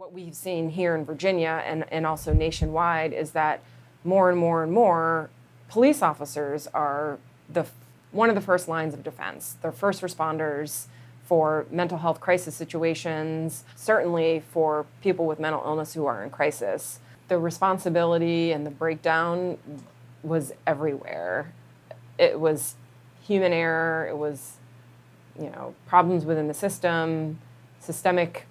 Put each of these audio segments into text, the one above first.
What we've seen here in Virginia and also nationwide is that more and more and more police officers are one of the first lines of defense. They're first responders for mental health crisis situations, certainly for people with mental illness who are in crisis. The responsibility and the breakdown was everywhere. It was human error, it was, problems within the system, systemic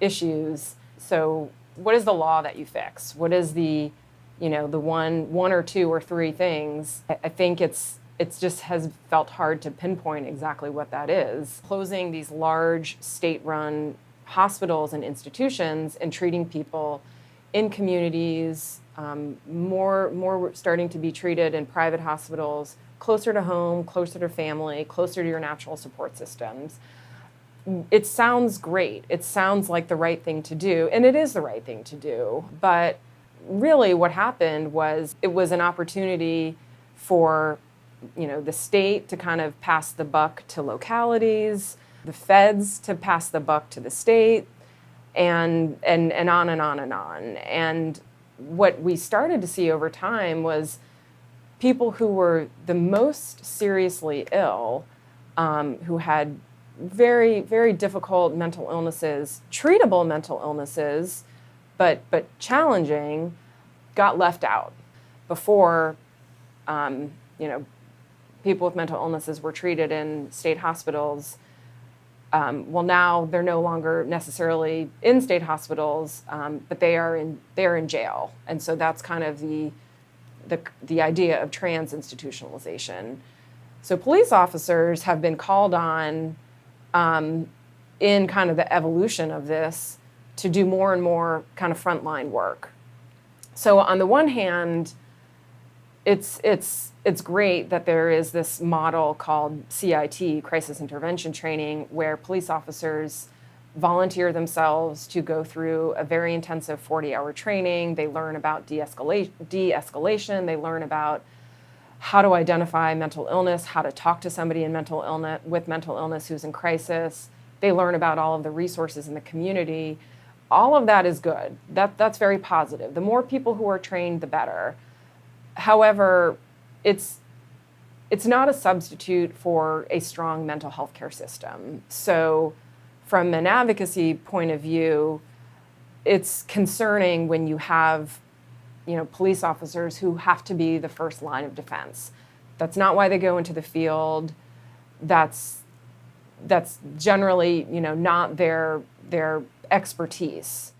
issues. So what is the law that you fix? What is the one or two or three things? I think it's just has felt hard to pinpoint exactly what that is. Closing these large state-run hospitals and institutions and treating people in communities, more starting to be treated in private hospitals, closer to home, closer to family, closer to your natural support systems. It sounds great. It sounds like the right thing to do, and it is the right thing to do. But really what happened was it was an opportunity for the state to kind of pass the buck to localities, the feds to pass the buck to the state, and on and on and on. And what we started to see over time was people who were the most seriously ill, who had very, very difficult mental illnesses, treatable mental illnesses, but challenging, got left out. Before, people with mental illnesses were treated in state hospitals. Well, now they're no longer necessarily in state hospitals, but they are in jail, and so that's kind of the idea of trans-institutionalization. So police officers have been called on in kind of the evolution of this to do more and more kind of frontline work. So on the one hand, it's great that there is this model called CIT, Crisis Intervention Training, where police officers volunteer themselves to go through a very intensive 40-hour training. They learn about de-escalation. They learn about how to identify mental illness, how to talk to somebody with mental illness who's in crisis. They learn about all of the resources in the community. All of that is good. That's very positive. The more people who are trained, the better. However, it's not a substitute for a strong mental health care system. So from an advocacy point of view, it's concerning when you have police officers who have to be the first line of defense. That's not why they go into the field. That's generally, not their expertise.